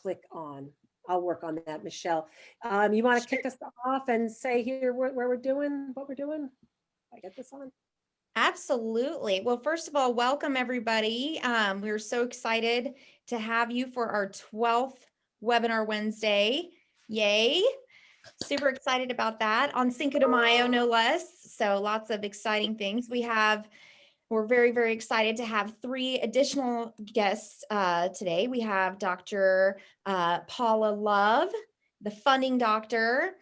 click on. I'll work on that, Michelle. You want to kick us off and say here where we're doing, what we're doing? I get this on. Absolutely. Well, first of all, welcome everybody. We're so excited to have you for our 12th Webinar Wednesday. Yay. Super excited about that on Cinco de Mayo, no less. So lots of exciting things. We're very, very excited to have 3 additional guests today. We have Dr. Paula Love, the funding doctor.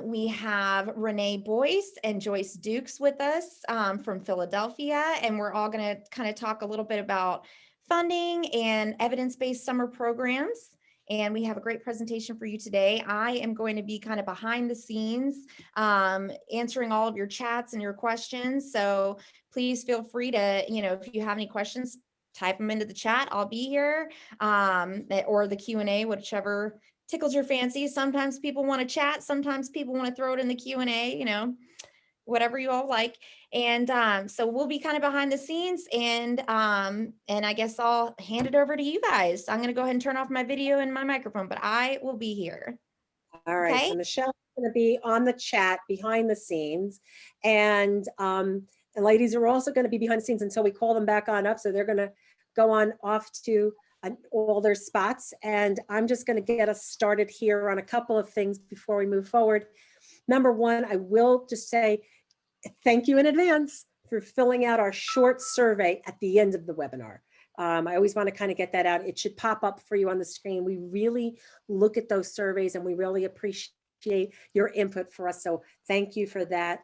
We have Renee Boyce and Joyce Dukes with us from Philadelphia, and we're all going to kind of talk a little bit about funding and evidence-based summer programs. And we have a great presentation for you today. I am going to be kind of behind the scenes, answering all of your chats and your questions. So please feel free to, if you have any questions, type them into the chat. I'll be here, or the Q&A, whichever tickles your fancy. Sometimes people want to chat. Sometimes people want to throw it in the Q&A, whatever you all like. And so we'll be kind of behind the scenes, and I guess I'll hand it over to you guys. I'm going to go ahead and turn off my video and my microphone, but I will be here. All right. Okay? So Michelle's going to be on the chat behind the scenes, and ladies are also going to be behind the scenes until we call them back on up. So they're going to go on off to all their spots. And I'm just going to get us started here on a couple of things before we move forward. Number one, I will just say thank you in advance for filling out our short survey at the end of the webinar. I always want to kind of get that out. It should pop up for you on the screen. We really look at those surveys and we really appreciate your input for us. So thank you for that.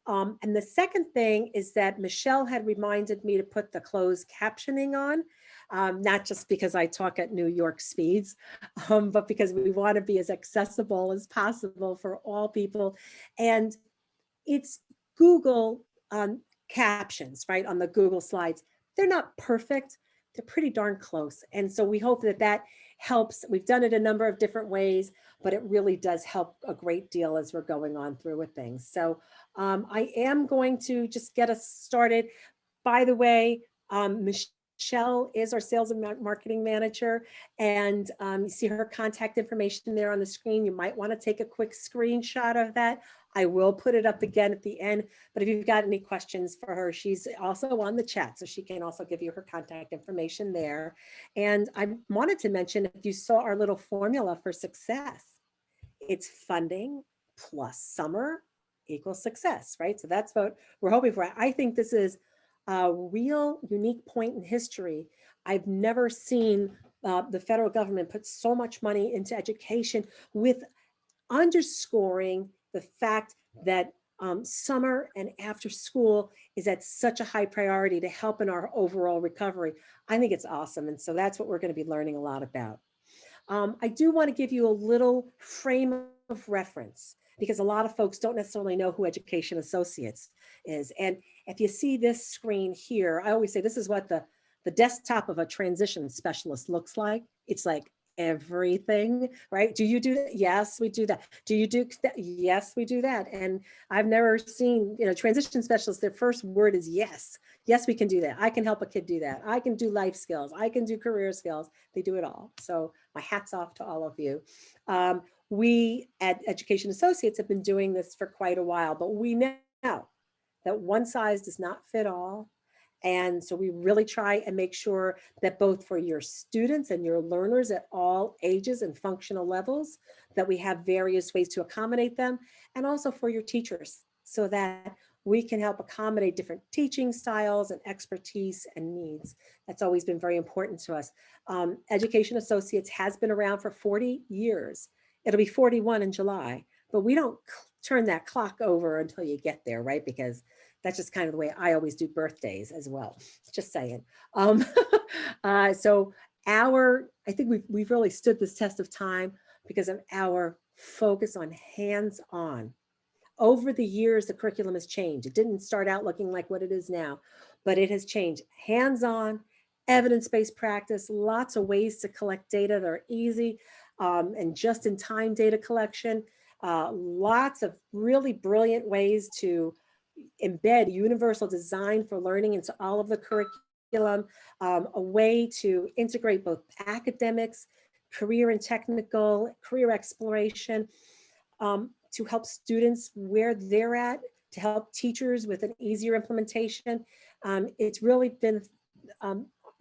And the second thing is that Michelle had reminded me to put the closed captioning on. Not just because I talk at New York speeds, but because we want to be as accessible as possible for all people. And it's Google captions, right, on the Google slides. They're not perfect. They're pretty darn close. And so we hope that that helps. We've done it a number of different ways, but it really does help a great deal as we're going on through with things. So I am going to just get us started. By the way, Michelle is our sales and marketing manager, and you see her contact information there on the screen. You might want to take a quick screenshot of that. I will put it up again at the end, but if you've got any questions for her, she's also on the chat, so she can also give you her contact information there. And I wanted to mention, if you saw our little formula for success, it's funding plus summer equals success, right? So that's what we're hoping for. I think this is a real unique point in history. I've never seen the federal government put so much money into education, with underscoring the fact that summer and after school is at such a high priority to help in our overall recovery. I think it's awesome. And so that's what we're going to be learning a lot about. I do want to give you a little frame of reference, because a lot of folks don't necessarily know who Education Associates is. And if you see this screen here, I always say this is what the desktop of a transition specialist looks like. It's like everything, right? Do you do that? Yes, we do that. Do you do that? Yes, we do that. And I've never seen, transition specialists, their first word is yes. Yes, we can do that. I can help a kid do that. I can do life skills. I can do career skills. They do it all. So my hat's off to all of you. We at Education Associates have been doing this for quite a while, but we know that one size does not fit all. And so we really try and make sure that both for your students and your learners at all ages and functional levels, that we have various ways to accommodate them, and also for your teachers, so that we can help accommodate different teaching styles and expertise and needs. That's always been very important to us. Education Associates has been around for 40 years. It'll be 41 in July, but we don't turn that clock over until you get there, right? Because that's just kind of the way I always do birthdays as well. Just saying. So I think we've really stood this test of time because of our focus on hands-on. Over the years, the curriculum has changed. It didn't start out looking like what it is now, but it has changed. Hands-on, evidence-based practice, lots of ways to collect data that are easy, and just-in-time data collection, lots of really brilliant ways to embed universal design for learning into all of the curriculum, a way to integrate both academics, career and technical, career exploration, to help students where they're at, to help teachers with an easier implementation. It's really been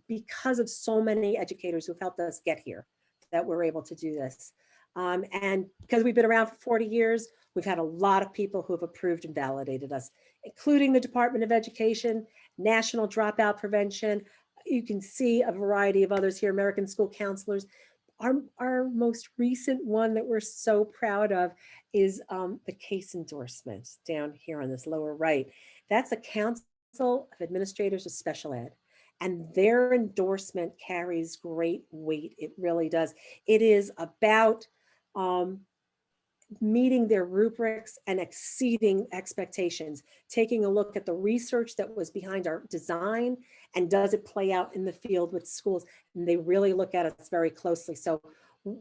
because of so many educators who've helped us get here that we're able to do this. And because we've been around for 40 years, we've had a lot of people who have approved and validated us, including the Department of Education, National Dropout Prevention. You can see a variety of others here, American School Counselors. Our most recent one that we're so proud of is the case endorsements down here on this lower right. That's the Council of Administrators of Special Ed. And their endorsement carries great weight. It really does. It is about meeting their rubrics and exceeding expectations, taking a look at the research that was behind our design and does it play out in the field with schools. And they really look at us very closely. So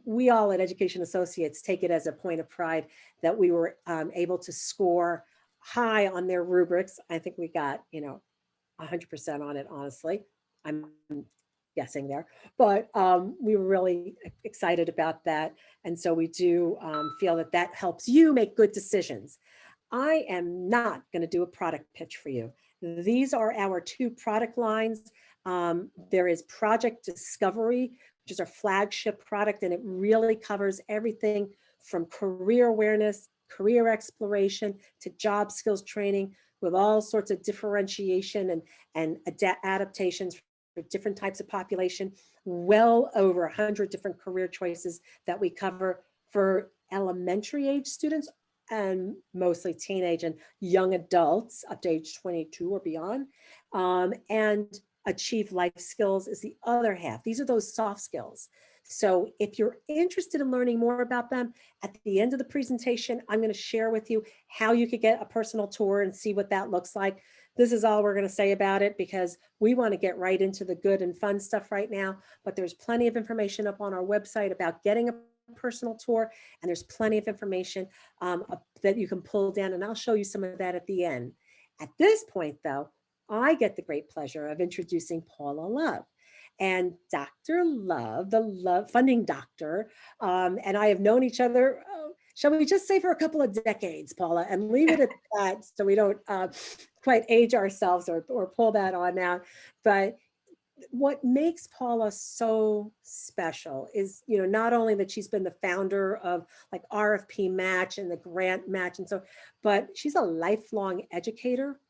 we all at Education Associates take it as a point of pride that we were able to score high on their rubrics. I think we got, 100% on it, honestly. I'm guessing there, but we were really excited about that. And so we do feel that that helps you make good decisions. I am not going to do a product pitch for you. These are our two product lines. There is Project Discovery, which is our flagship product, and it really covers everything from career awareness, career exploration, to job skills training, with all sorts of differentiation and adaptations for different types of population, well over 100 different career choices that we cover for elementary age students and mostly teenage and young adults up to age 22 or beyond. And Achieve Life Skills is the other half. These are those soft skills. So if you're interested in learning more about them, at the end of the presentation, I'm going to share with you how you could get a personal tour and see what that looks like. This is all we're going to say about it because we want to get right into the good and fun stuff right now, but there's plenty of information up on our website about getting a personal tour, and there's plenty of information that you can pull down, and I'll show you some of that at the end. At this point, though, I get the great pleasure of introducing Paula Love. And Dr. Love, the Love funding doctor, and I have known each other, shall we just say for a couple of decades, Paula, and leave it at that so we don't quite age ourselves or pull that on now. But what makes Paula so special is, not only that she's been the founder of like RFP Match and the grant match and so, but she's a lifelong educator.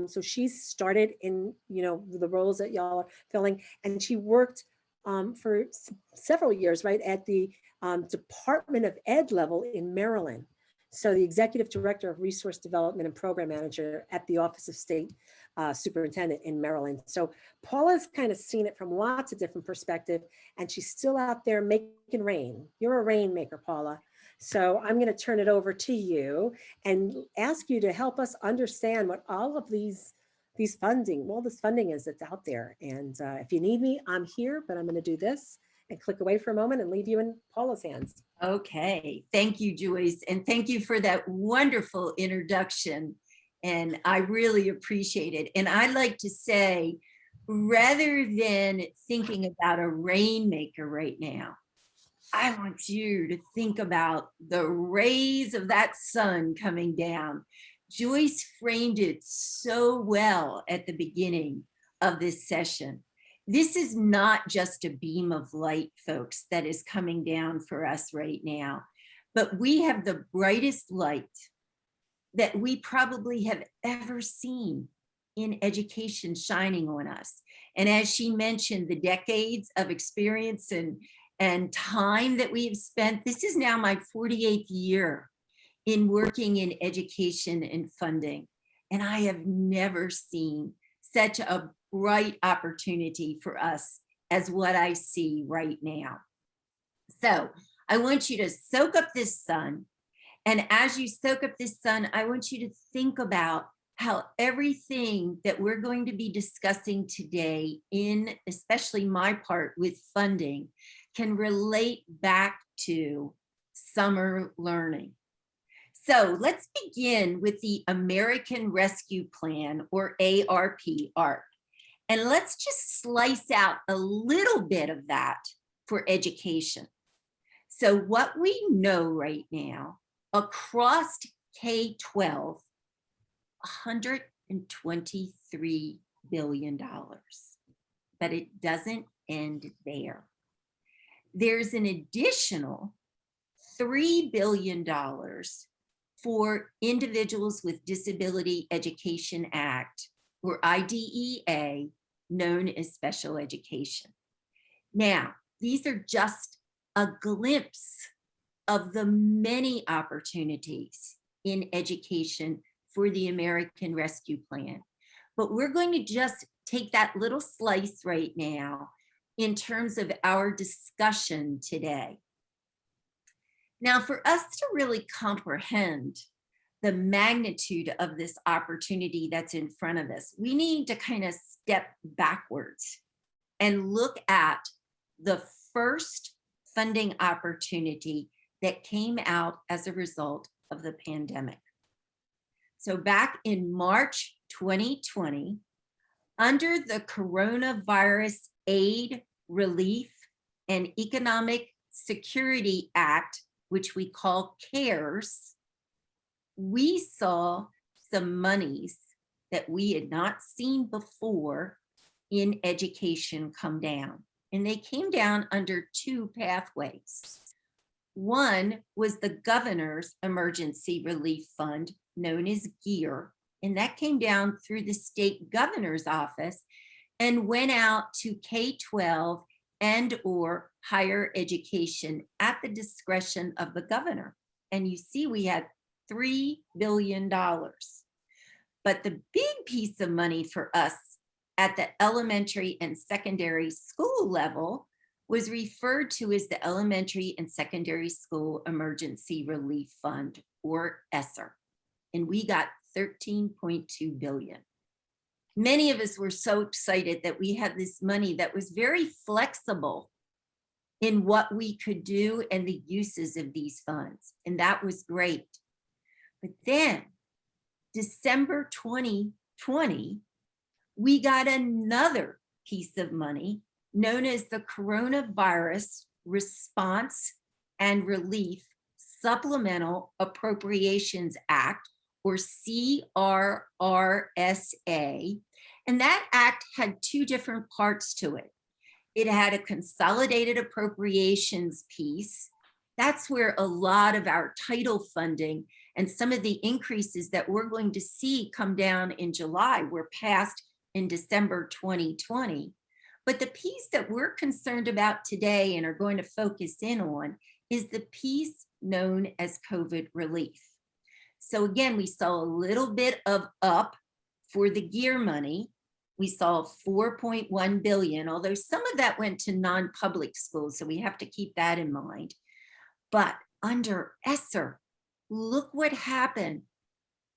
So she started in, the roles that y'all are filling, and she worked for several years, right, at the Department of Ed level in Maryland. So the Executive Director of Resource Development and Program Manager at the Office of State Superintendent in Maryland. So Paula's kind of seen it from lots of different perspectives, and she's still out there making rain. You're a rainmaker, Paula. So I'm going to turn it over to you and ask you to help us understand what all of this funding is that's out there. And if you need me, I'm here, but I'm going to do this and click away for a moment and leave you in Paula's hands. Okay, thank you, Joyce. And thank you for that wonderful introduction. And I really appreciate it. And I like to say, rather than thinking about a rainmaker right now, I want you to think about the rays of that sun coming down. Joyce framed it so well at the beginning of this session. This is not just a beam of light, folks, that is coming down for us right now, but we have the brightest light that we probably have ever seen in education shining on us. And as she mentioned, the decades of experience and time that we have spent, this is now my 48th year in working in education and funding. And I have never seen such a bright opportunity for us as what I see right now. So I want you to soak up this sun. And as you soak up this sun, I want you to think about how everything that we're going to be discussing today, in especially my part with funding, can relate back to summer learning. So let's begin with the American Rescue Plan, or ARP, ARP. And let's just slice out a little bit of that for education. So what we know right now, across K-12, $123 billion, but it doesn't end there. There's an additional $3 billion for Individuals with Disability Education Act, or IDEA, known as special education. Now, these are just a glimpse of the many opportunities in education for the American Rescue Plan. But we're going to just take that little slice right now in terms of our discussion today. Now, for us to really comprehend the magnitude of this opportunity that's in front of us, we need to kind of step backwards and look at the first funding opportunity that came out as a result of the pandemic. So back in March 2020, under the Coronavirus Aid, Relief, and Economic Security Act, which we call CARES, we saw some monies that we had not seen before in education come down. And they came down under two pathways. One was the Governor's Emergency Relief Fund, known as GEAR, and that came down through the state governor's office and went out to K-12 and or higher education at the discretion of the governor. And you see we had $3 billion. But the big piece of money for us at the elementary and secondary school level was referred to as the Elementary and Secondary School Emergency Relief Fund, or ESSER. And we got $13.2 billion. Many of us were so excited that we had this money that was very flexible in what we could do and the uses of these funds. And that was great. But then December 2020, we got another piece of money known as the Coronavirus Response and Relief Supplemental Appropriations Act, or CRRSA. And that act had two different parts to it. It had a consolidated appropriations piece. That's where a lot of our title funding and some of the increases that we're going to see come down in July were passed in December 2020. But the piece that we're concerned about today and are going to focus in on is the piece known as COVID relief. So again, we saw a little bit of up for the GEAR money. We saw 4.1 billion, although some of that went to non-public schools, so we have to keep that in mind. But under ESSER, look what happened.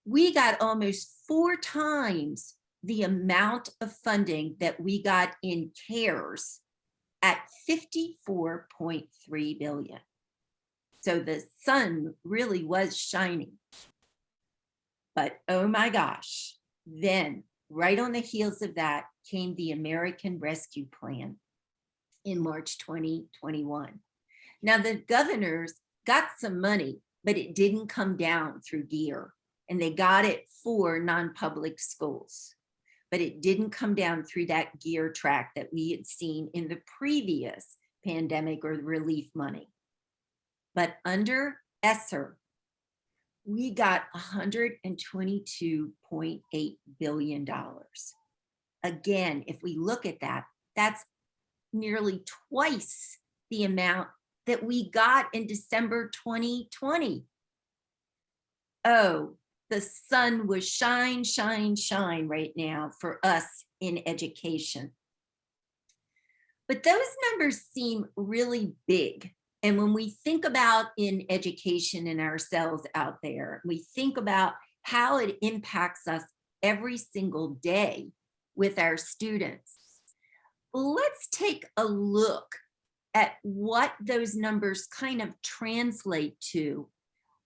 We got almost 4 times the amount of funding that we got in CARES at 54.3 billion. So the sun really was shining. But oh my gosh, then right on the heels of that came the American Rescue Plan in March 2021. Now the governors got some money, but it didn't come down through GEAR, and they got it for non-public schools. But it didn't come down through that GEAR track that we had seen in the previous pandemic or relief money. But under ESSER, we got $122.8 billion. Again, if we look at that, that's nearly twice the amount that we got in December 2020. Oh, the sun was shine, shine, shine right now for us in education. But those numbers seem really big. And when we think about in education and ourselves out there, we think about how it impacts us every single day with our students. Let's take a look at what those numbers kind of translate to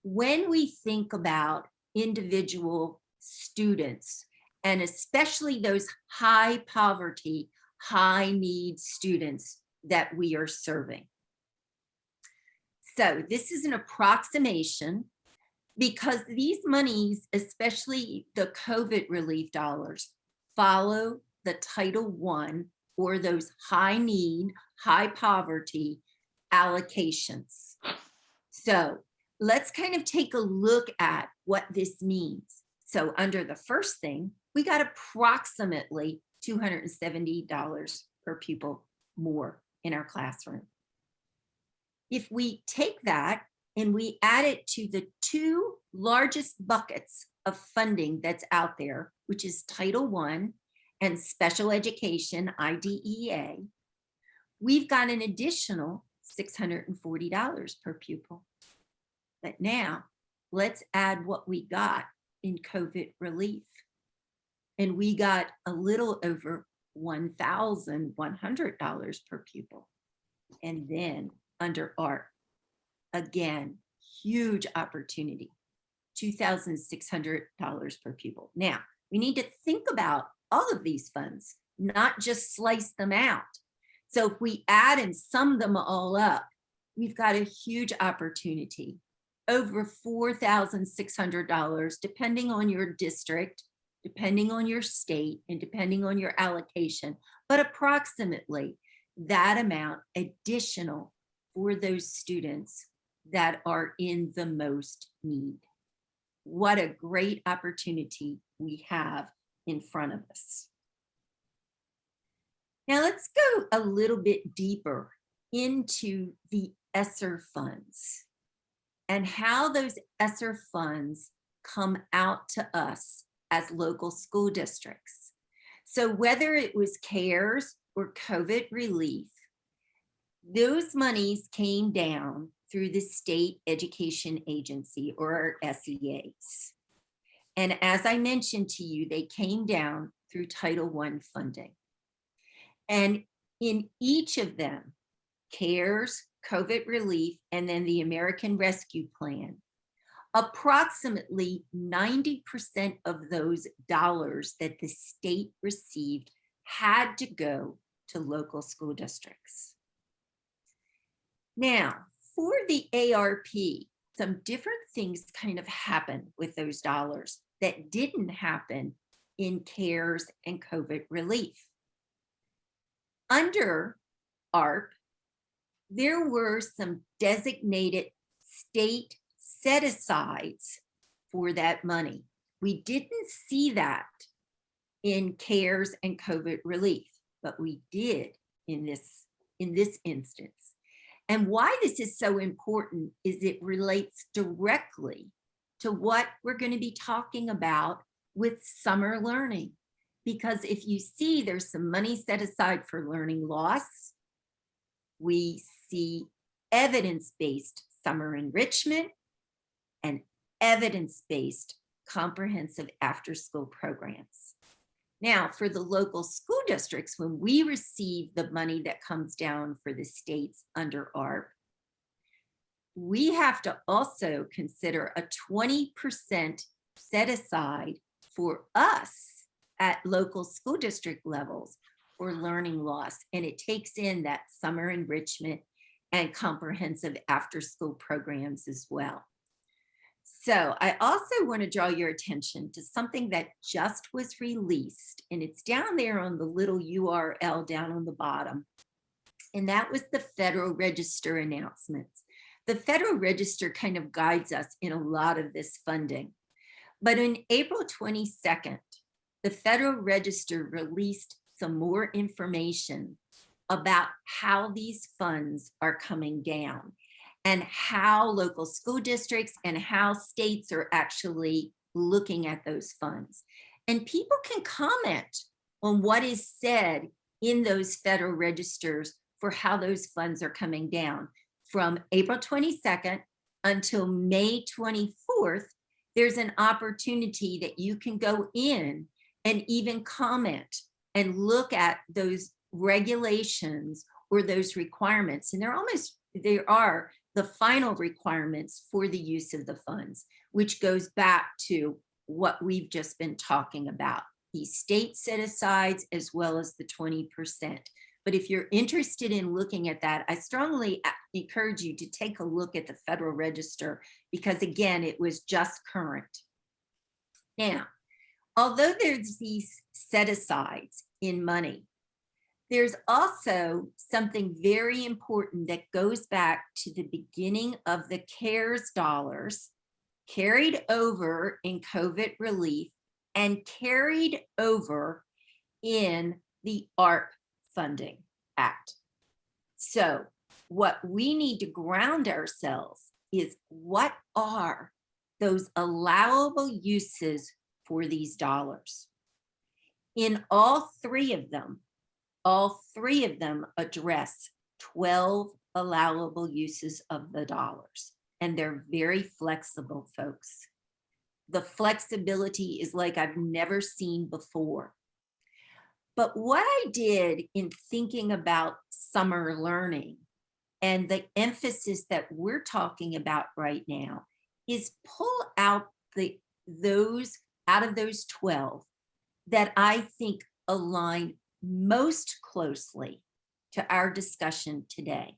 when we think about individual students, and especially those high poverty, high need students that we are serving. So this is an approximation because these monies, especially the COVID relief dollars, follow the Title I or those high need, high poverty allocations. So let's kind of take a look at what this means. So under the first thing, we got approximately $270 per pupil more in our classroom. If we take that and we add it to the two largest buckets of funding that's out there, which is Title I and special education, IDEA, we've got an additional $640 per pupil. But now let's add what we got in COVID relief. And we got a little over $1,100 per pupil. And then under ARP, again, huge opportunity, $2,600 per pupil. Now, we need to think about all of these funds, not just slice them out. So if we add and sum them all up, we've got a huge opportunity, over $4,600, depending on your district, depending on your state, and depending on your allocation, but approximately that amount additional for those students that are in the most need. What a great opportunity we have in front of us. Now let's go a little bit deeper into the ESSER funds and how those ESSER funds come out to us as local school districts. So whether it was CARES or COVID relief, those monies came down through the State Education Agency, or our SEAs. And as I mentioned to you, they came down through Title I funding. And in each of them, CARES, COVID relief, and then the American Rescue Plan, approximately 90% of those dollars that the state received had to go to local school districts. Now, for the ARP, some different things kind of happen with those dollars that didn't happen in CARES and COVID relief. Under ARP, there were some designated state set-asides for that money. We didn't see that in CARES and COVID relief, but we did in this instance. And why this is so important is it relates directly to what we're going to be talking about with summer learning. Because if you see there's some money set aside for learning loss, we see evidence-based summer enrichment and evidence-based comprehensive after-school programs. Now, for the local school districts, when we receive the money that comes down for the states under ARP, we have to also consider a 20% set aside for us at local school district levels for learning loss. And it takes in that summer enrichment and comprehensive after-school programs as well. So I also want to draw your attention to something that just was released, and it's down there on the little URL down on the bottom. And that was the Federal Register announcements. The Federal Register kind of guides us in a lot of this funding. But on April 22nd, the Federal Register released some more information about how these funds are coming down and how local school districts and how states are actually looking at those funds. And people can comment on what is said in those federal registers for how those funds are coming down. From April 22nd until May 24th, there's an opportunity that you can go in and even comment and look at those regulations or those requirements. And they are the final requirements for the use of the funds, which goes back to what we've just been talking about, these state set-asides as well as the 20%. But if you're interested in looking at that, I strongly encourage you to take a look at the Federal Register, because again, it was just current. Now, although there's these set-asides in money, there's also something very important that goes back to the beginning of the CARES dollars, carried over in COVID relief and carried over in the ARP Funding Act. So what we need to ground ourselves is, what are those allowable uses for these dollars? In all three of them address 12 allowable uses of the dollars, and they're very flexible, folks. The flexibility is like I've never seen before. But what I did in thinking about summer learning and the emphasis that we're talking about right now is pull out those out of those 12 that I think align most closely to our discussion today.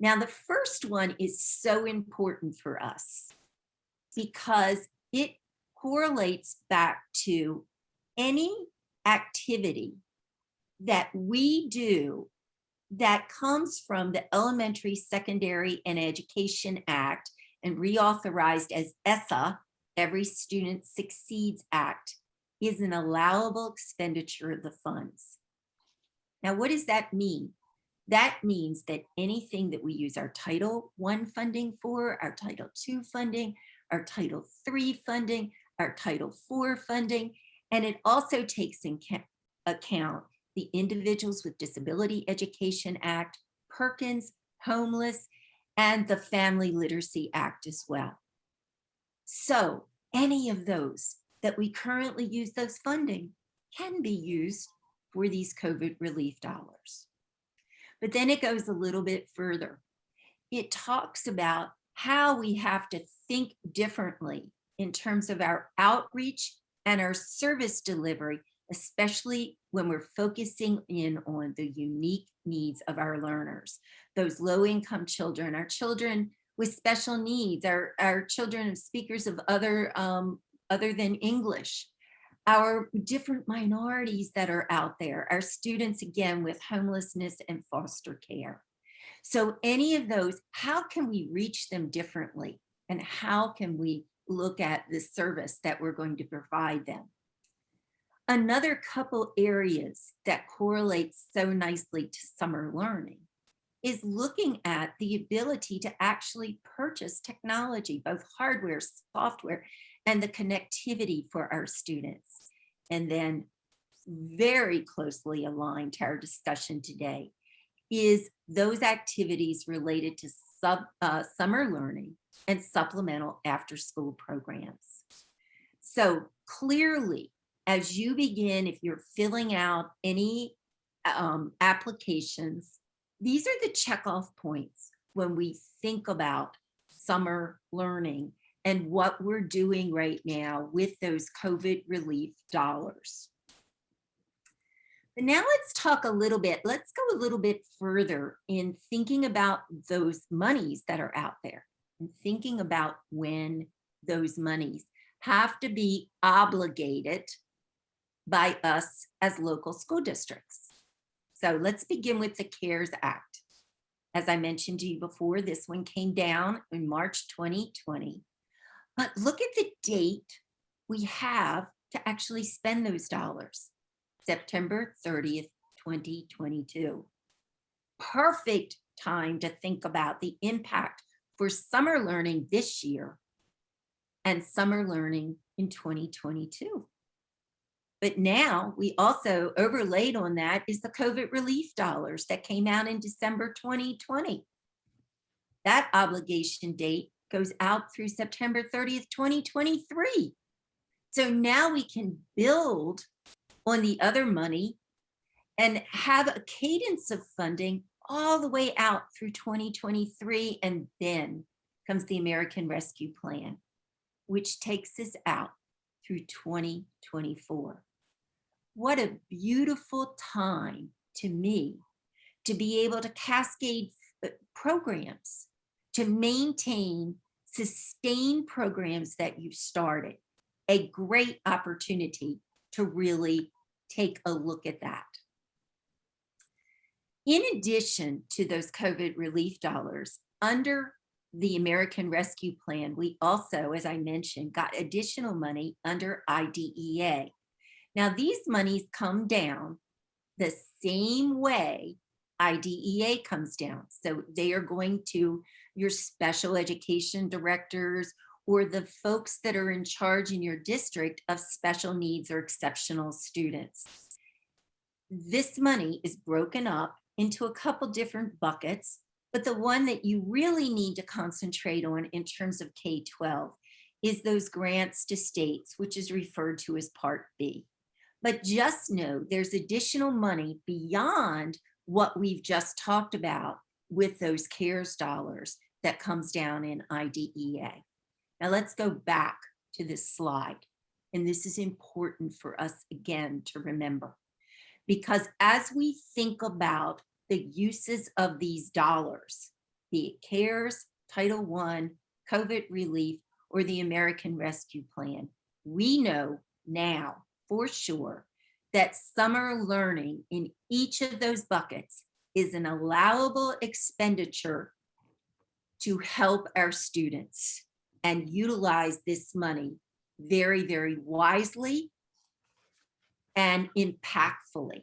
Now, the first one is so important for us because it correlates back to any activity that we do that comes from the Elementary, Secondary, and Education Act and reauthorized as ESSA, Every Student Succeeds Act, is an allowable expenditure of the funds. Now, what does that mean? That means that anything that we use our Title I funding for, our Title II funding, our Title III funding, our Title IV funding, and it also takes in account the Individuals with Disability Education Act, Perkins, homeless, and the Family Literacy Act as well. So any of those that we currently use those funding can be used for these COVID relief dollars. But then it goes a little bit further. It talks about how we have to think differently in terms of our outreach and our service delivery, especially when we're focusing in on the unique needs of our learners, those low-income children, our children with special needs, our children of speakers of other than English, our different minorities that are out there, our students, again, with homelessness and foster care. So any of those, how can we reach them differently? And how can we look at the service that we're going to provide them? Another couple areas that correlates so nicely to summer learning is looking at the ability to actually purchase technology, both hardware, software, and the connectivity for our students. And then very closely aligned to our discussion today is those activities related to summer learning and supplemental after-school programs. So clearly, as you begin, if you're filling out any applications, these are the checkoff points when we think about summer learning and what we're doing right now with those COVID relief dollars. But now let's talk a little bit, let's go a little bit further in thinking about those monies that are out there and thinking about when those monies have to be obligated by us as local school districts. So let's begin with the CARES Act. As I mentioned to you before, this one came down in March 2020. But look at the date we have to actually spend those dollars, September 30th, 2022. Perfect time to think about the impact for summer learning this year and summer learning in 2022. But now we also overlaid on that is the COVID relief dollars that came out in December 2020. That obligation date goes out through September 30th, 2023. So now we can build on the other money and have a cadence of funding all the way out through 2023. And then comes the American Rescue Plan, which takes us out through 2024. What a beautiful time to me to be able to cascade programs, to maintain, sustain programs that you've started. A great opportunity to really take a look at that. In addition to those COVID relief dollars, under the American Rescue Plan, we also, as I mentioned, got additional money under IDEA. Now, these monies come down the same way IDEA comes down. So they are going to your special education directors or the folks that are in charge in your district of special needs or exceptional students. This money is broken up into a couple different buckets, but the one that you really need to concentrate on in terms of K-12 is those grants to states, which is referred to as Part B. But just know there's additional money beyond what we've just talked about with those CARES dollars that comes down in IDEA. Now let's go back to this slide. And this is important for us again to remember, because as we think about the uses of these dollars, the CARES, Title I, COVID relief, or the American Rescue Plan, we know now for sure that summer learning in each of those buckets is an allowable expenditure to help our students and utilize this money very, very wisely and impactfully.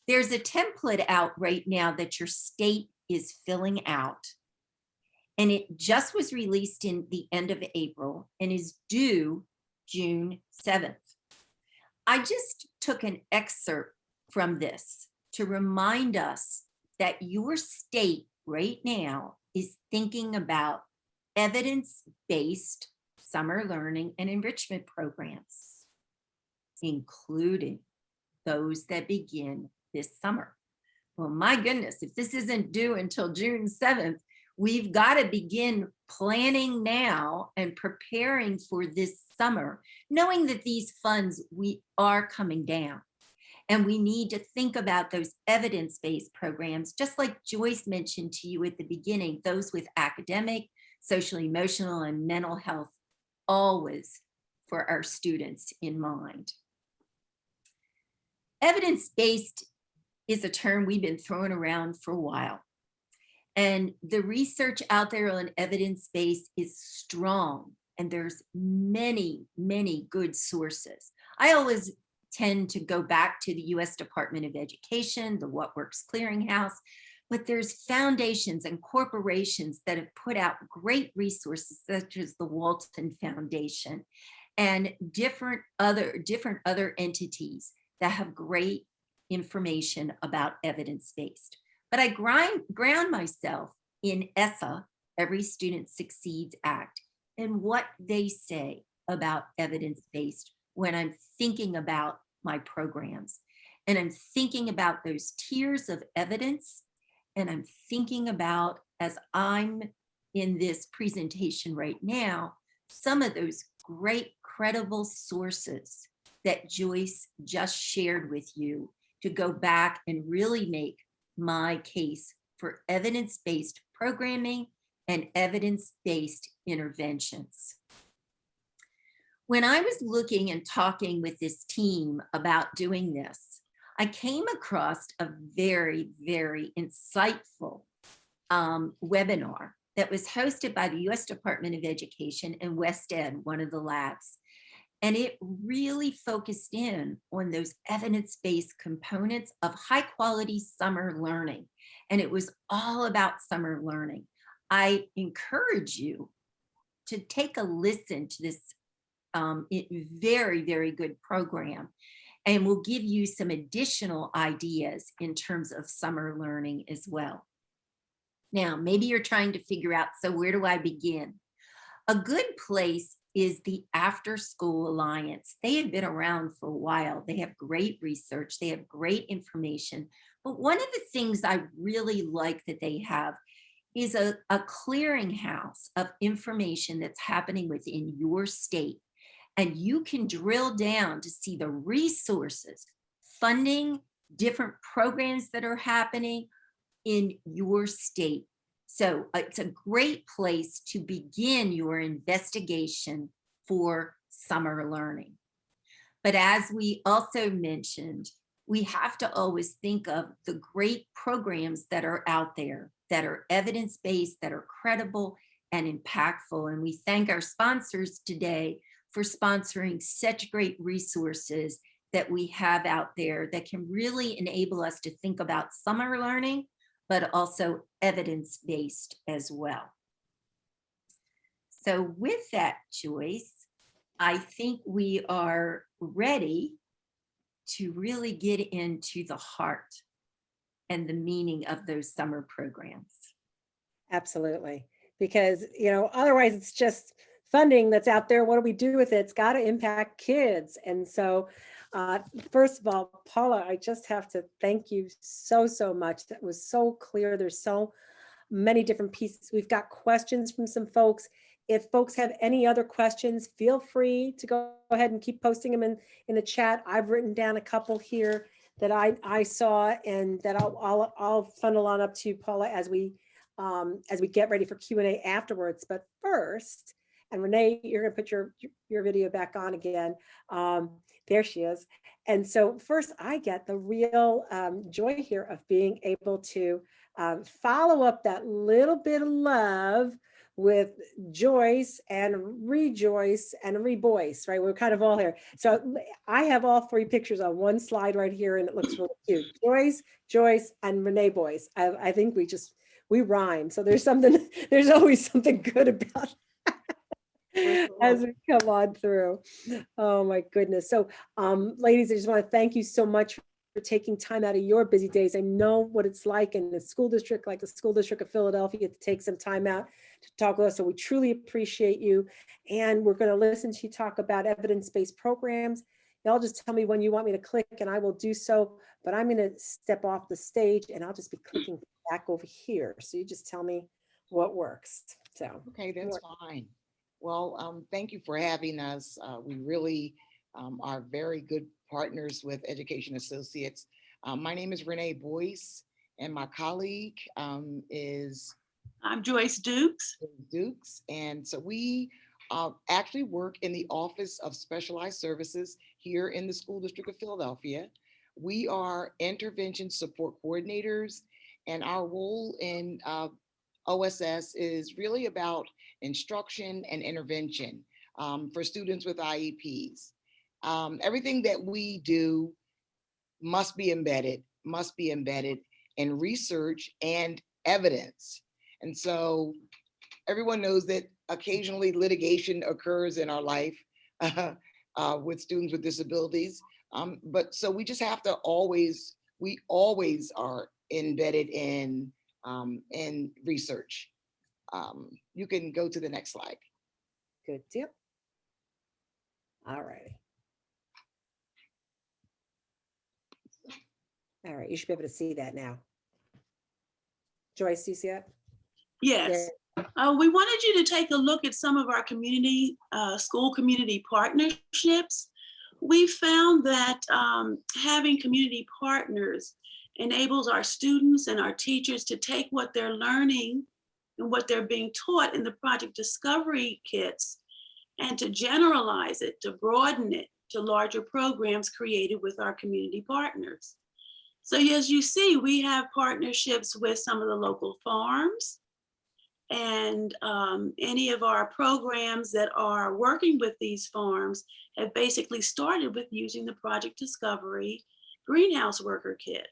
There's a template out right now that your state is filling out, and it just was released in the end of April and is due June 7th. I just took an excerpt from this to remind us that your state right now is thinking about evidence-based summer learning and enrichment programs, including those that begin this summer. Well, my goodness, if this isn't due until June 7th, we've got to begin planning now and preparing for this summer, knowing that these funds are coming down. And we need to think about those evidence-based programs, just like Joyce mentioned to you at the beginning, those with academic, social, emotional, and mental health, always for our students in mind. Evidence-based is a term we've been throwing around for a while. And the research out there on evidence-based is strong, and there's many, many good sources. I always tend to go back to the US Department of Education, the What Works Clearinghouse, but there's foundations and corporations that have put out great resources, such as the Walton Foundation and different other entities that have great information about evidence-based. But I ground myself in ESSA, Every Student Succeeds Act, and what they say about evidence-based when I'm thinking about my programs. And I'm thinking about those tiers of evidence, and I'm thinking about, as I'm in this presentation right now, some of those great credible sources that Joyce just shared with you to go back and really make my case for evidence-based programming and evidence-based interventions. When I was looking and talking with this team about doing this, I came across a very, very insightful webinar that was hosted by the US Department of Education and West Ed, one of the labs. And it really focused in on those evidence-based components of high quality summer learning. And it was all about summer learning. I encourage you to take a listen to this very, very good program, and we'll give you some additional ideas in terms of summer learning as well. Now, maybe you're trying to figure out, so where do I begin? A good place is the After School Alliance. They have been around for a while. They have great research. They have great information. But one of the things I really like that they have is a clearinghouse of information that's happening within your state. And you can drill down to see the resources, funding, different programs that are happening in your state. So it's a great place to begin your investigation for summer learning. But as we also mentioned, we have to always think of the great programs that are out there, that are evidence-based, that are credible and impactful. And we thank our sponsors today for sponsoring such great resources that we have out there that can really enable us to think about summer learning, but also evidence-based as well. So with that, Joyce, I think we are ready to really get into the heart and the meaning of those summer programs. Absolutely. Because, otherwise it's just funding that's out there. What do we do with it? It's got to impact kids. And so, first of all, Paula, I just have to thank you so, so much. That was so clear. There's so many different pieces. We've got questions from some folks. If folks have any other questions, feel free to go ahead and keep posting them in the chat. I've written down a couple here that I saw, and that I'll funnel on up to Paula as we get ready for Q&A afterwards. But first, and Renee, you're going to put your video back on again. There she is. And so first, I get the real joy here of being able to follow up that little bit of love with Joyce and Rejoice and Reboyce, right? We're kind of all here. So I have all three pictures on one slide right here, and it looks really cute. Joyce, and Renee Boyce. I think we rhyme. So there's always something good about as we come on through. Oh my goodness. So ladies, I just want to thank you so much for taking time out of your busy days. I know what it's like in the school district, like the School District of Philadelphia, to take some time out to talk with us. So we truly appreciate you. And we're going to listen to you talk about evidence-based programs. Y'all just tell me when you want me to click and I will do so, but I'm going to step off the stage and I'll just be clicking back over here. So you just tell me what works. So okay, that's fine. Well, thank you for having us. We really are very good partners with Education Associates. My name is Renee Boyce, and my colleague is... I'm Joyce Dukes. And so we actually work in the Office of Specialized Services here in the School District of Philadelphia. We are intervention support coordinators, and our role in OSS is really about instruction and intervention for students with IEPs. Everything that we do must be embedded in research and evidence. And so everyone knows that occasionally litigation occurs in our life with students with disabilities. But so we just have to we always are embedded in research. You can go to the next slide. good deal. All righty. All right, you should be able to see that now. Joyce, do you see it? Yes. We wanted you to take a look at some of our school community partnerships. We found that having community partners enables our students and our teachers to take what they're learning and what they're being taught in the project discovery kits and to generalize it, to broaden it to larger programs created with our community partners. So as you see, we have partnerships with some of the local farms, and any of our programs that are working with these farms have basically started with using the Project Discovery Greenhouse Worker Kit.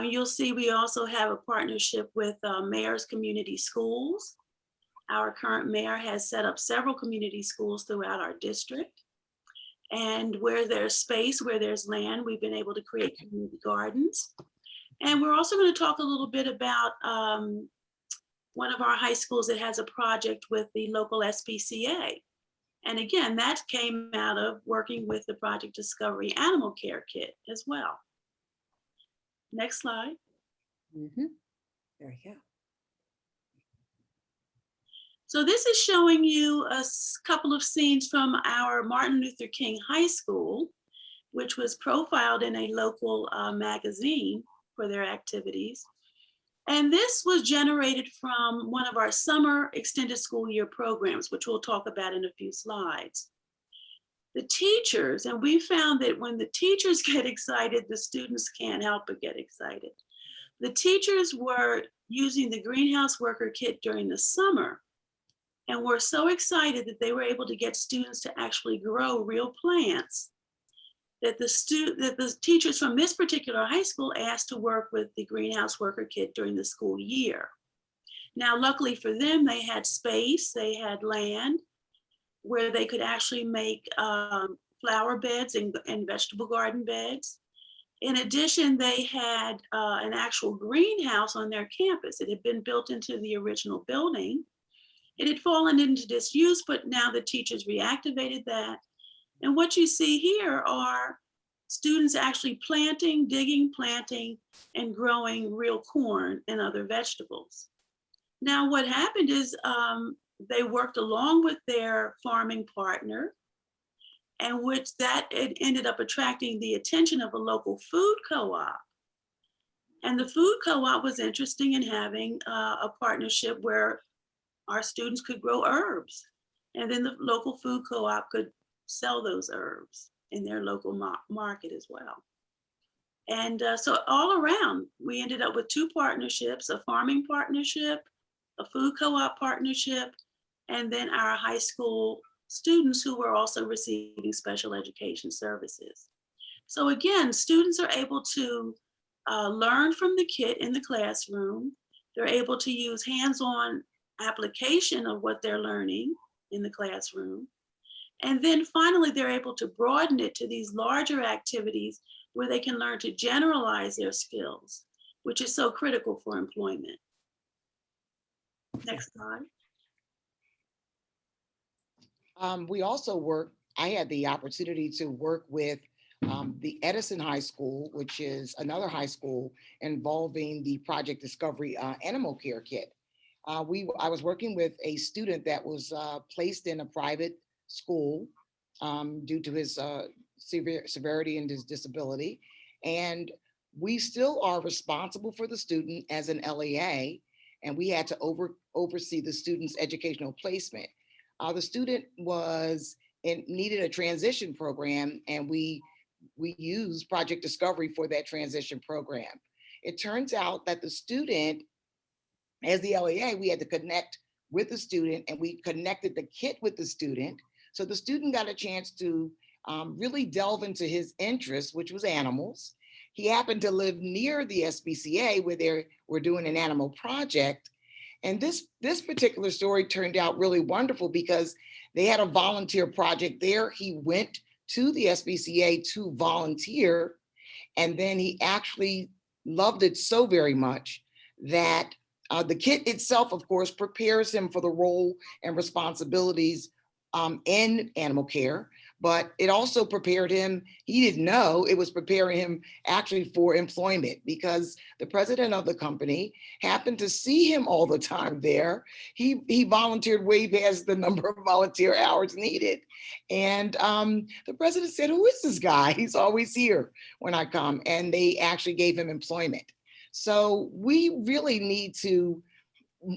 You'll see we also have a partnership with Mayor's Community Schools. Our current mayor has set up several community schools throughout our district. And where there's space, where there's land, we've been able to create community gardens. And we're also going to talk a little bit about one of our high schools that has a project with the local SPCA. And again, that came out of working with the Project Discovery Animal Care Kit as well. Next slide. Mm-hmm. There we go. So this is showing you a couple of scenes from our Martin Luther King High School. which was profiled in a local magazine for their activities. And this was generated from one of our summer extended school year programs, which we'll talk about in a few slides. The teachers, and we found that when the teachers get excited, the students can't help but get excited. The teachers were using the greenhouse worker kit during the summer and were so excited that they were able to get students to actually grow real plants that the teachers from this particular high school asked to work with the greenhouse worker kit during the school year. Now, luckily for them, they had space, they had land where they could actually make flower beds and vegetable garden beds. In addition, they had an actual greenhouse on their campus. It had been built into the original building. It had fallen into disuse, but now the teachers reactivated that. And what you see here are students actually planting, digging, planting, and growing real corn and other vegetables. Now, what happened is they worked along with their farming partner, and which that it ended up attracting the attention of a local food co-op. And the food co-op was interested in having a partnership where our students could grow herbs. And then the local food co-op could sell those herbs in their local market as well. And so all around, we ended up with 2 partnerships, a farming partnership, a food co-op partnership, and then our high school students who were also receiving special education services. So again, students are able to learn from the kit in the classroom. They're able to use hands-on application of what they're learning in the classroom. And then finally, they're able to broaden it to these larger activities where they can learn to generalize their skills, which is so critical for employment. Next slide. We also I had the opportunity to work with the Edison High School, which is another high school involving the Project Discovery Animal Care Kit. I was working with a student that was placed in a private school due to his severity and his disability. And we still are responsible for the student as an LEA, and we had to oversee the student's educational placement. The student needed a transition program, and we used Project Discovery for that transition program. It turns out that the student, as the LEA, we had to connect with the student, and we connected the kit with the student. So the student got a chance to really delve into his interest, which was animals. He happened to live near the SPCA where they were doing an animal project. And this particular story turned out really wonderful because they had a volunteer project there. He went to the SPCA to volunteer, and then he actually loved it so very much that the kit itself, of course, prepares him for the role and responsibilities in animal care, but it also prepared him, he didn't know, it was preparing him actually for employment because the president of the company happened to see him all the time there. He volunteered way past the number of volunteer hours needed. And the president said, "Who is this guy? He's always here when I come." And they actually gave him employment. So we really need to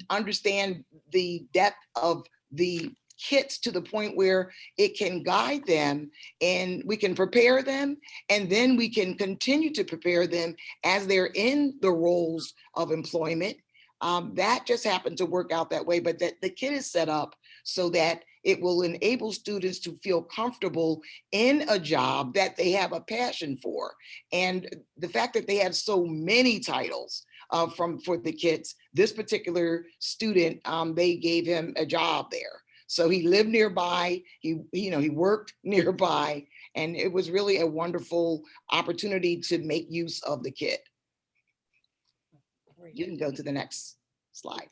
understand the depth of the kits to the point where it can guide them and we can prepare them, and then we can continue to prepare them as they're in the roles of employment. That just happened to work out that way, but that the kit is set up so that it will enable students to feel comfortable in a job that they have a passion for. And the fact that they have so many titles for the kids, this particular student, they gave him a job there. So he lived nearby, he worked nearby, and it was really a wonderful opportunity to make use of the kit. You can go to the next slide.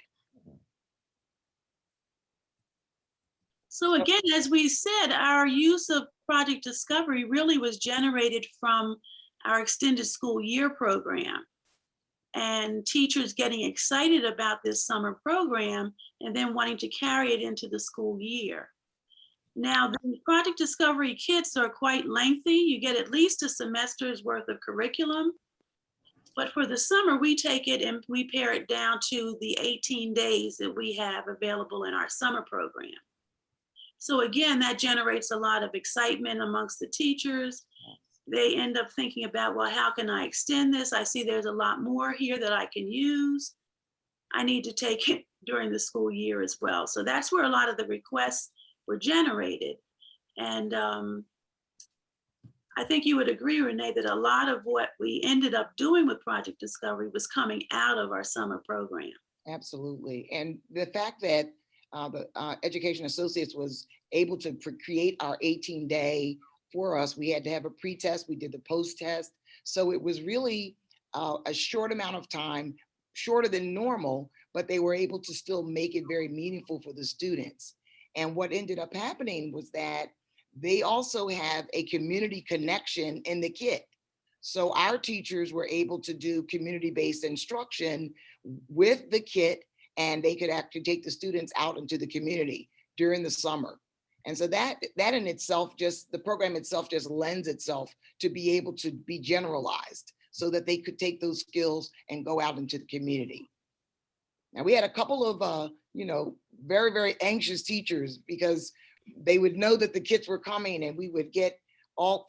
So again, as we said, our use of Project Discovery really was generated from our extended school year program, and teachers getting excited about this summer program and then wanting to carry it into the school year. Now, the Project Discovery kits are quite lengthy. You get at least a semester's worth of curriculum. But for the summer, we take it and we pare it down to the 18 days that we have available in our summer program. So again, that generates a lot of excitement amongst the teachers. They end up thinking about, well, how can I extend this? I see there's a lot more here that I can use. I need to take it during the school year as well. So that's where a lot of the requests were generated. And I think you would agree, Renee, that a lot of what we ended up doing with Project Discovery was coming out of our summer program. Absolutely. And the fact that the Education Associates was able to create our 18-day for us, we had to have a pre-test, we did the post-test. So it was really a short amount of time, shorter than normal, but they were able to still make it very meaningful for the students. And what ended up happening was that they also have a community connection in the kit. So our teachers were able to do community-based instruction with the kit, and they could actually take the students out into the community during the summer. And so that in itself, just the program itself just lends itself to be able to be generalized so that they could take those skills and go out into the community. Now we had a couple of, very, very anxious teachers because they would know that the kits were coming and we would get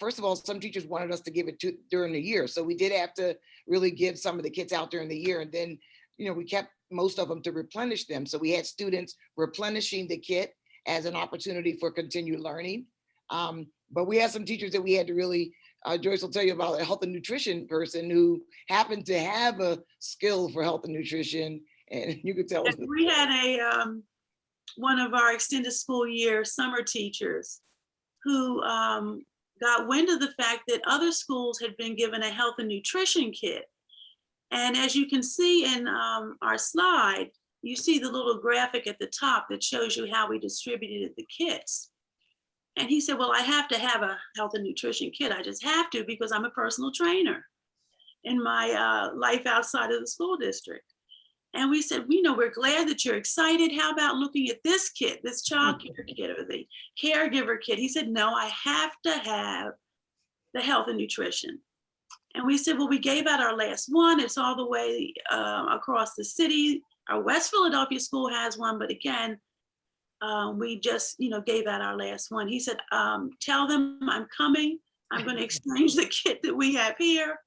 first of all, some teachers wanted us to give it during the year. So we did have to really give some of the kits out during the year. And then, we kept most of them to replenish them. So we had students replenishing the kit as an opportunity for continued learning. But we had some teachers that we had to really, Joyce will tell you about a health and nutrition person who happened to have a skill for health and nutrition. And you could tell us. We had one of our extended school year summer teachers who got wind of the fact that other schools had been given a health and nutrition kit. And as you can see in our slide, you see the little graphic at the top that shows you how we distributed the kits. And he said, well, I have to have a health and nutrition kit. I just have to because I'm a personal trainer in my life outside of the school district. And we said, we're glad that you're excited. How about looking at this kit, this child care kit or the caregiver kit? He said, no, I have to have the health and nutrition. And we said, well, we gave out our last one. It's all the way across the city. Our West Philadelphia school has one, but again, we just, gave out our last one. He said, tell them I'm coming. I'm going to exchange the kit that we have here.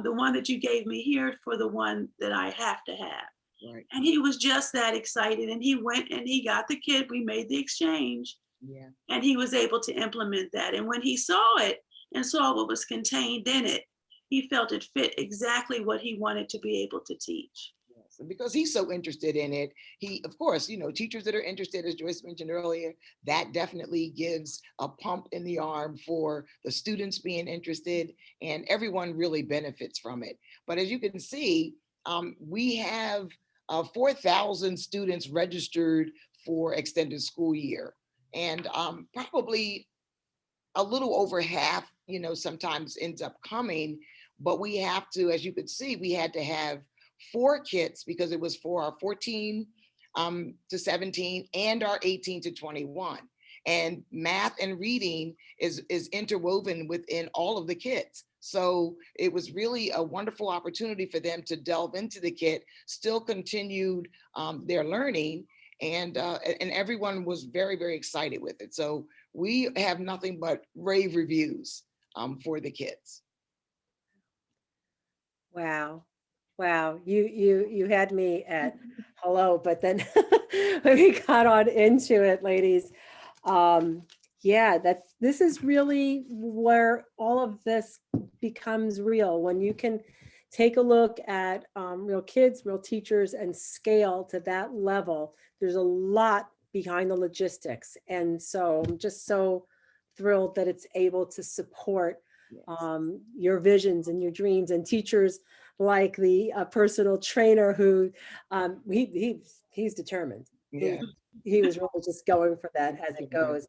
The one that you gave me here for the one that I have to have. Right. And he was just that excited. And he went and he got the kit. We made the exchange. Yeah. And he was able to implement that. And when he saw it and saw what was contained in it, he felt it fit exactly what he wanted to be able to teach. Yes. And because he's so interested in it, he, of course, teachers that are interested, as Joyce mentioned earlier, that definitely gives a pump in the arm for the students being interested, and everyone really benefits from it. But as you can see, we have 4,000 students registered for extended school year, and probably a little over half, sometimes ends up coming, but we have to, as you could see, we had to have 4 kits because it was for our 14 to 17 and our 18 to 21. And math and reading is interwoven within all of the kits. So it was really a wonderful opportunity for them to delve into the kit, still continued their learning, and everyone was very, very excited with it. So we have nothing but rave reviews for the kits. Wow. Wow. You had me at hello, but then when we got on into it, ladies, yeah, this is really where all of this becomes real, when you can take a look at real kids, real teachers, and scale to that level. There's a lot behind the logistics. And so I'm just so thrilled that it's able to support your visions and your dreams, and teachers like the personal trainer who he's determined. Yeah. He was really just going for that as it goes.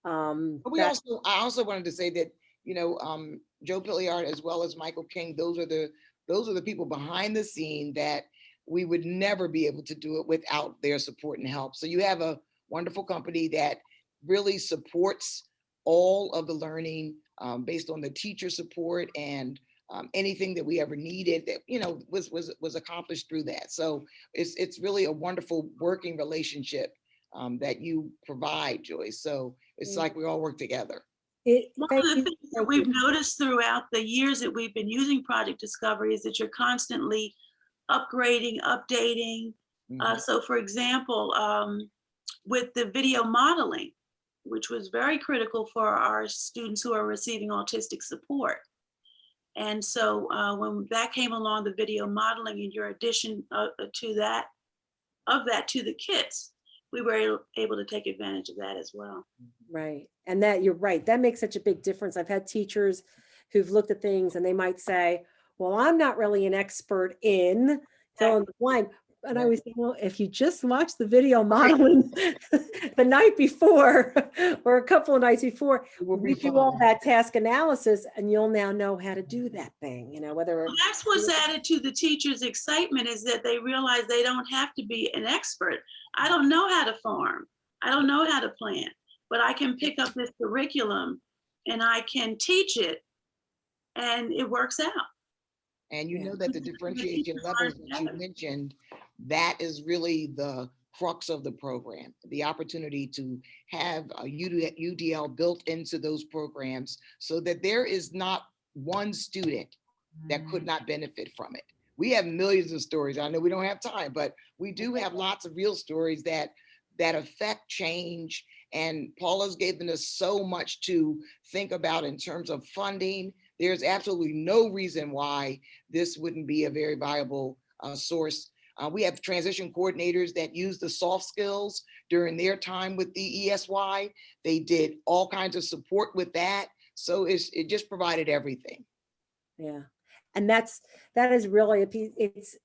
But I also wanted to say that, Joe Pilliard as well as Michael King, those are the people behind the scene that we would never be able to do it without their support and help. So you have a wonderful company that really supports all of the learning based on the teacher support and anything that we ever needed that, you know, was accomplished through that. So it's really a wonderful working relationship that you provide, Joyce. So it's like we all work together. One Thank of the you. things that Thank we've you. noticed throughout the years that we've been using Project Discovery is that you're constantly upgrading, updating. Mhm. So for example, with the video modeling, which was very critical for our students who are receiving autistic support. And so when that came along, the video modeling and your addition to that, to the kits, we were able to take advantage of that as well. Right. And that you're right. That makes such a big difference. I've had teachers who've looked at things and they might say, well, I'm not really an expert in fill in the blank. And I always think, well, if you just watch the video modeling the night before or a couple of nights before, We'll be we do all fine. that task analysis and you'll now know how to do that thing, you know, whether Well, that's what's added to the teachers' excitement is that they realize they don't have to be an expert. I don't know how to farm. I don't know how to plant, but I can pick up this curriculum and I can teach it and it works out. And you Yeah. know that the differentiation levels that you mentioned, that is really the crux of the program, the opportunity to have a UDL built into those programs so that there is not one student that could not benefit from it. We have millions of stories. I know we don't have time, but we do have lots of real stories that affect change. And Paula's given us so much to think about in terms of funding. There's absolutely no reason why this wouldn't be a very viable source. We have transition coordinators that use the soft skills during their time with the ESY. They did all kinds of support with that. So it just provided everything. Yeah. And that is really a piece.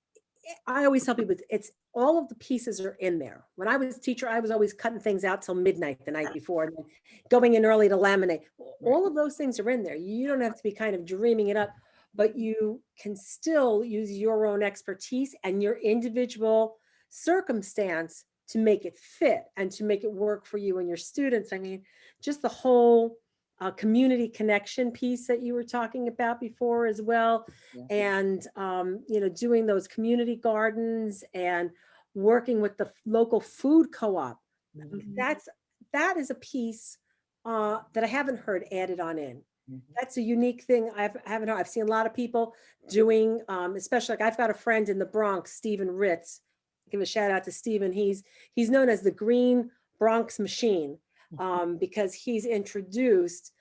I always tell people it's all of the pieces are in there. When I was a teacher, I was always cutting things out till midnight the night before and then going in early to laminate. All of those things are in there. You don't have to be kind of dreaming it up, but you can still use your own expertise and your individual circumstance to make it fit and to make it work for you and your students. I mean, just the whole community connection piece that you were talking about before as well. Yeah. And, you know, doing those community gardens and working with the local food co-op. That is a piece that I haven't heard added on in. That's a unique thing. I've seen a lot of people doing, especially like I've got a friend in the Bronx, Stephen Ritz. Give a shout out to Stephen. He's known as the Green Bronx Machine because he's introduced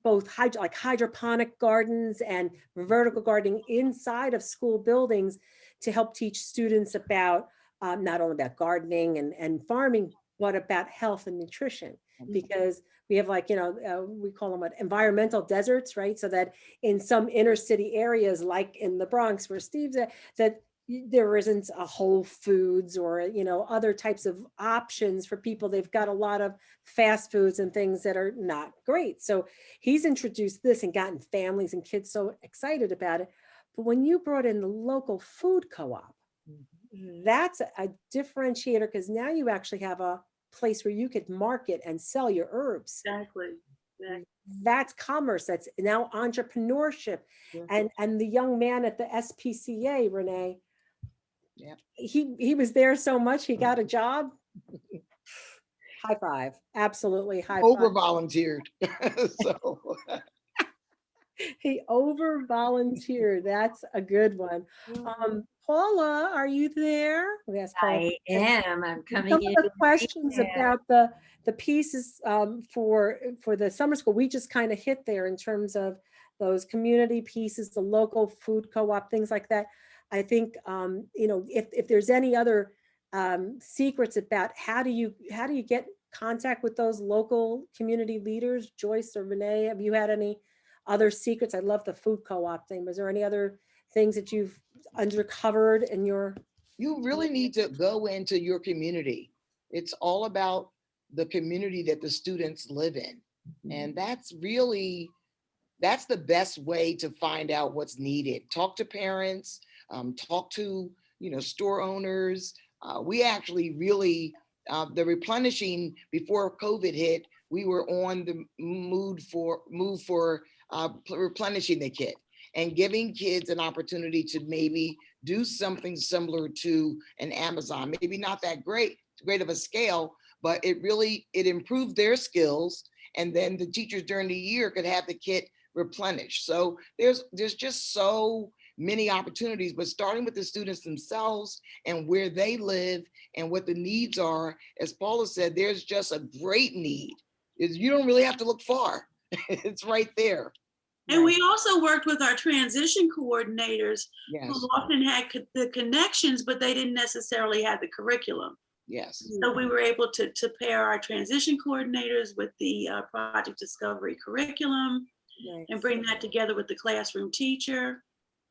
both hydroponic gardens and vertical gardening inside of school buildings to help teach students about not only about gardening and farming, but about health and nutrition. Because we have we call them environmental deserts, right? So that in some inner city areas, like in the Bronx where Steve's at, that there isn't a Whole Foods or, other types of options for people. They've got a lot of fast foods and things that are not great. So he's introduced this and gotten families and kids so excited about it. But when you brought in the local food co-op, that's a differentiator because now you actually have a place where you could market and sell your herbs. Exactly. That's commerce. That's now entrepreneurship. Yeah. And the young man at the SPCA, Renee, Yeah. he was there so much, he got a job. High five. Absolutely high Over five. volunteered. So He over volunteered. That's a good one. Paula, are you there? We asked Paula. I am. I'm coming Some in. of the questions about the pieces for the summer school, we just kind of hit there in terms of those community pieces, the local food co-op, things like that. I think if there's any other secrets about how do you get contact with those local community leaders, Joyce or Renee, have you had any other secrets? I love the food co-op thing. Was there any other things that you've uncovered in your? You really need to go into your community. It's all about the community that the students live in. And that's the best way to find out what's needed. Talk to parents, talk to, store owners. We actually really the replenishing before COVID hit, we were on the move for replenishing the kit and giving kids an opportunity to maybe do something similar to an Amazon, maybe not that great of a scale, but it improved their skills. And then the teachers during the year could have the kit replenished. So there's just so many opportunities, but starting with the students themselves and where they live and what the needs are, as Paula said, there's just a great need. You don't really have to look far. It's right there. And we also worked with our transition coordinators, Yes. who often had the connections, but they didn't necessarily have the curriculum. Yes. So we were able to pair our transition coordinators with the Project Discovery curriculum, Nice. and bring that together with the classroom teacher,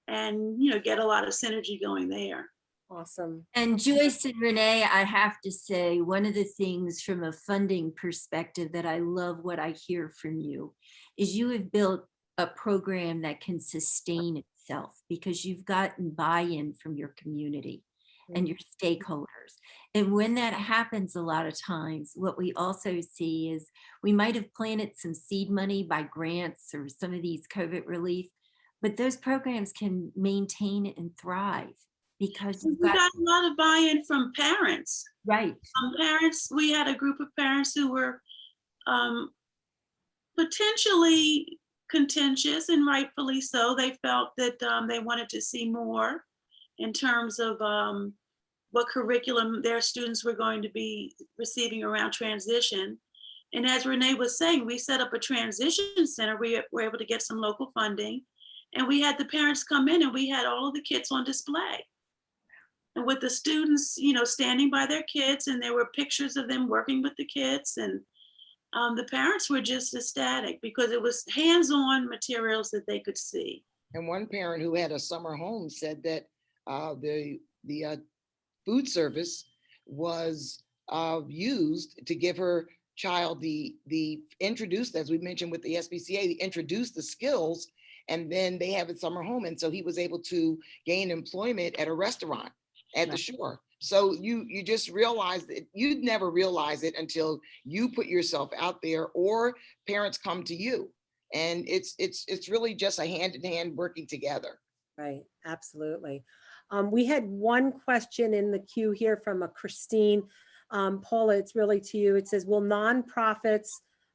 and get a lot of synergy going there. Awesome. And Joyce and Renee, I have to say, one of the things from a funding perspective that I love what I hear from you is you have built a program that can sustain itself because you've gotten buy-in from your community and your stakeholders. And when that happens, a lot of times, what we also see is we might have planted some seed money by grants or some of these COVID relief, but those programs can maintain and thrive because We got a lot of buy-in from parents. right. Parents, we had a group of parents who were potentially contentious, and rightfully so. They felt that they wanted to see more in terms of what curriculum their students were going to be receiving around transition. And as Renee was saying, we set up a transition center. We were able to get some local funding, and we had the parents come in, and we had all of the kits on display. And with the students, standing by their kids, and there were pictures of them working with the kids, and the parents were just ecstatic because it was hands-on materials that they could see. And one parent who had a summer home said that the food service was used to give her child the introduced, as we mentioned with the SBCA, introduce the skills, and then they have a summer home. And so he was able to gain employment at a restaurant at the shore. So you just realize that you'd never realize it until you put yourself out there or parents come to you. And it's really just a hand-in-hand working together. Right, absolutely. We had one question in the queue here from a Christine. Paula, it's really to you. It says, will nonprofits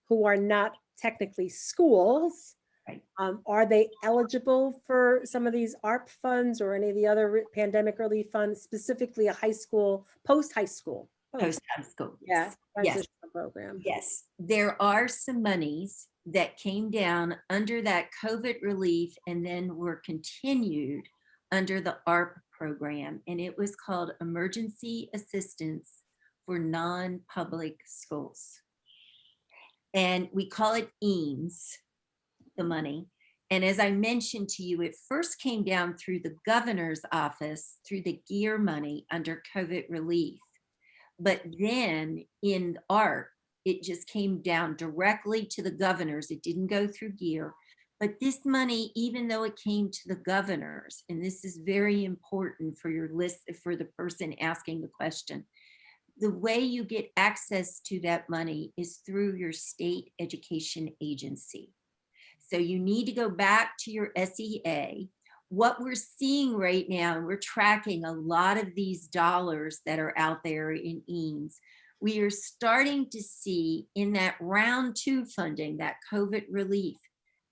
who are not technically schools, Right. Are they eligible for some of these ARP funds or any of the other pandemic relief funds, specifically a high school, post-high school? Post-high school. Yeah, Yes. transitional program. Yes, there are some monies that came down under that COVID relief and then were continued under the ARP program, and it was called Emergency Assistance for Non-Public Schools. And we call it EAMS, the money. And as I mentioned to you, it first came down through the governor's office, through the GEAR money under COVID relief. But then in ARP, it just came down directly to the governors. It didn't go through GEAR. But this money, even though it came to the governors, and this is very important for your list, for the person asking the question, the way you get access to that money is through your state education agency. So you need to go back to your SEA. What we're seeing right now, and we're tracking a lot of these dollars that are out there in EAMS, we are starting to see in that round 2 funding, that COVID relief,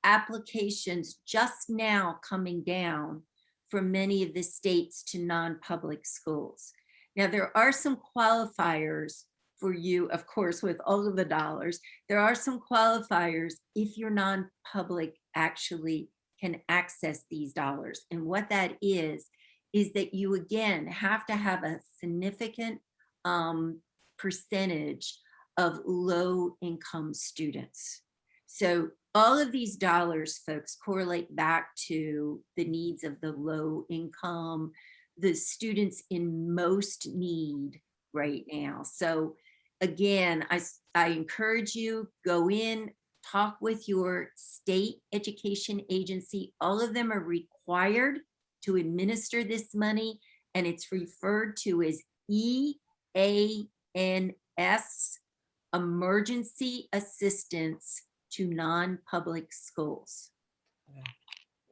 applications just now coming down from many of the states to non-public schools. Now, there are some qualifiers for you, of course, with all of the dollars. There are some qualifiers if you're non-public actually can access these dollars. And what that is that you, again, have to have a significant percentage of low-income students. So all of these dollars, folks, correlate back to the needs of the low income, the students in most need right now. So again, I encourage you, go in, talk with your state education agency. All of them are required to administer this money, and it's referred to as EAP. NS emergency assistance to non-public schools.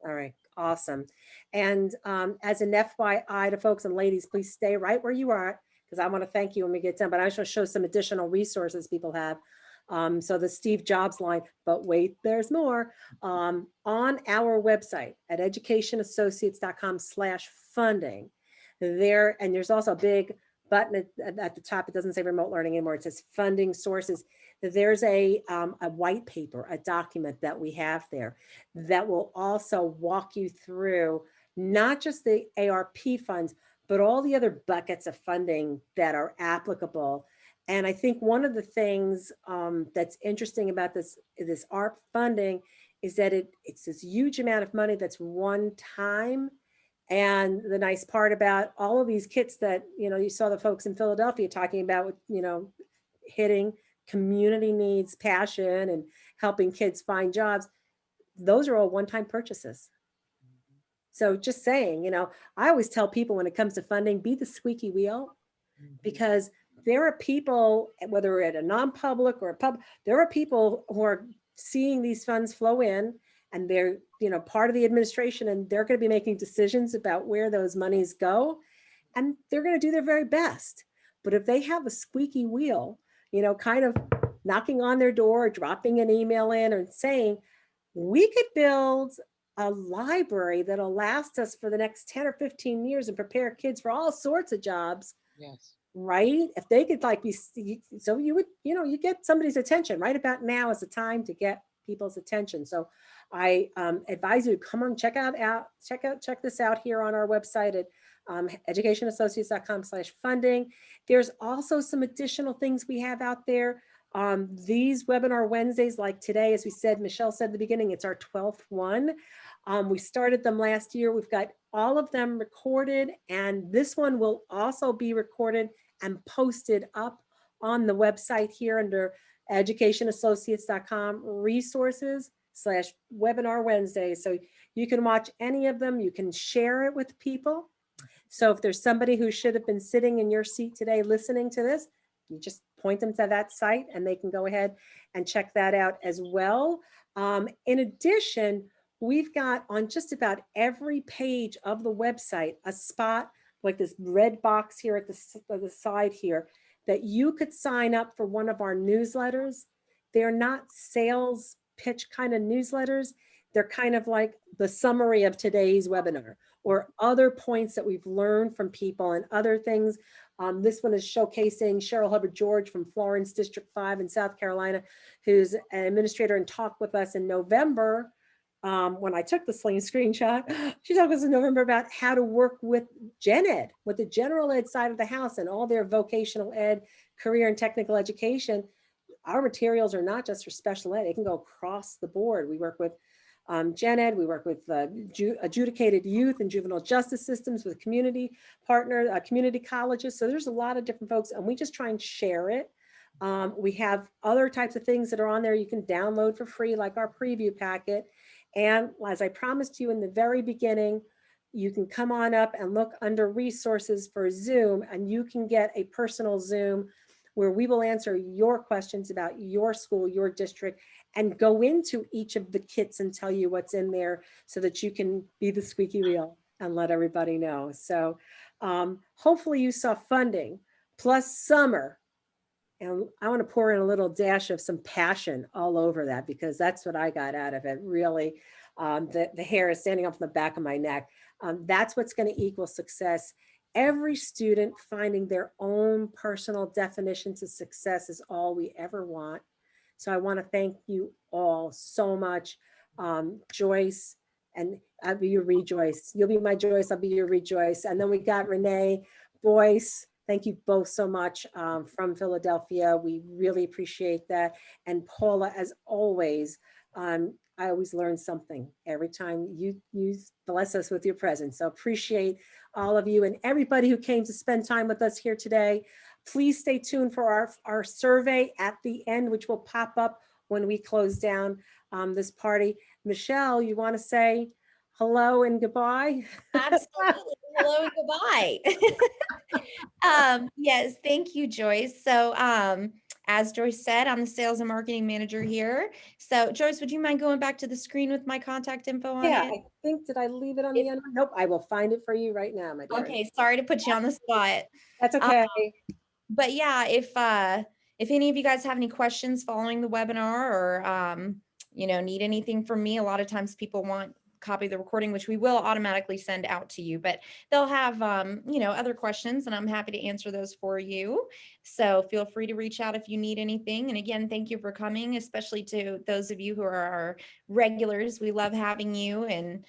All right, awesome. And as an FYI to folks and ladies, please stay right where you are, because I want to thank you when we get done, but I shall show some additional resources people have. So the Steve Jobs line, but wait, there's more. On our website at educationassociates.com/funding there, and there's also a big button at the top. It doesn't say remote learning anymore. It says funding sources. There's a white paper, a document that we have there that will also walk you through not just the ARP funds, but all the other buckets of funding that are applicable. And I think one of the things that's interesting about this ARP funding is that it's this huge amount of money that's one time. And the nice part about all of these kits that, you saw the folks in Philadelphia talking about, hitting community needs, passion, and helping kids find jobs. Those are all one-time purchases. So just saying, I always tell people when it comes to funding, be the squeaky wheel, because there are people, whether we're at a non-public or a pub, there are people who are seeing these funds flow in, and they're, part of the administration, and they're going to be making decisions about where those monies go, and they're going to do their very best. But if they have a squeaky wheel, kind of knocking on their door, dropping an email in, or saying, we could build a library that'll last us for the next 10 or 15 years and prepare kids for all sorts of jobs. Yes. Right? If they could so you would, you get somebody's attention. Right about now is the time to get people's attention. So I advise you to come on, check this out here on our website at educationassociates.com/funding. There's also some additional things we have out there. These webinar Wednesdays, like today, as we said, Michelle said at the beginning, it's our 12th one. We started them last year. We've got all of them recorded, and this one will also be recorded and posted up on the website here under educationassociates.com resources/webinar Wednesdays. So you can watch any of them. You can share it with people. So if there's somebody who should have been sitting in your seat today listening to this, you just point them to that site and they can go ahead and check that out as well. In addition, we've got on just about every page of the website a spot like this red box here at the side here that you could sign up for one of our newsletters. They're not sales pitch kind of newsletters. They're kind of like the summary of today's webinar or other points that we've learned from people and other things. This one is showcasing Cheryl Hubbard George from Florence District 5 in South Carolina, who's an administrator and talked with us in November. When I took the screenshot, she talked to us in November about how to work with gen ed, with the general ed side of the house and all their vocational ed, career and technical education. Our materials are not just for special ed, it can go across the board. We work with gen ed, we work with adjudicated youth and juvenile justice systems, with community partner, community colleges. So there's a lot of different folks, and we just try and share it. We have other types of things that are on there you can download for free, like our preview packet. And as I promised you in the very beginning, you can come on up and look under resources for Zoom, and you can get a personal Zoom where we will answer your questions about your school, your district, and go into each of the kits and tell you what's in there so that you can be the squeaky wheel and let everybody know. So hopefully you saw funding plus summer. And I want to pour in a little dash of some passion all over that, because that's what I got out of it. Really, the hair is standing up on the back of my neck. That's what's going to equal success. Every student finding their own personal definition to success is all we ever want. So I want to thank you all so much. Joyce, and I'll be your rejoice. You'll be my Joyce, I'll be your rejoice. And then we got Renee, Boyce. Thank you both so much from Philadelphia. We really appreciate that. And Paula, as always, I always learn something every time you bless us with your presence. So appreciate all of you and everybody who came to spend time with us here today. Please stay tuned for our survey at the end, which will pop up when we close down this party. Michelle, you want to say hello and goodbye. Absolutely. Hello and goodbye. Yes, thank you, Joyce. So, as Joyce said, I'm the sales and marketing manager here. So, Joyce, would you mind going back to the screen with my contact info on Yeah, it? I think, did I leave it on the end? Nope, I will find it for you right now, my dear. Okay, sorry to put you on the spot. That's okay. But yeah, if any of you guys have any questions following the webinar or need anything from me, a lot of times people want a copy of the recording, which we will automatically send out to you, but they'll have other questions and I'm happy to answer those for you. So feel free to reach out if you need anything. And again, thank you for coming, especially to those of you who are our regulars. We love having you, and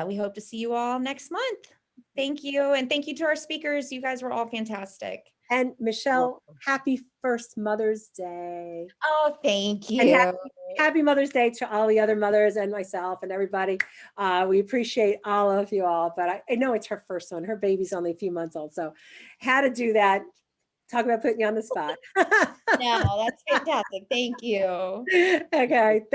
we hope to see you all next month. Thank you. And thank you to our speakers. You guys were all fantastic. And Michelle, happy first Mother's Day. Oh, thank And you. happy Mother's Day to all the other mothers and myself and everybody. We appreciate all of you all, but I know it's her first one. Her baby's only a few months old. So how to do that. Talk about putting you on the spot. No, that's fantastic. Thank you. Okay, thank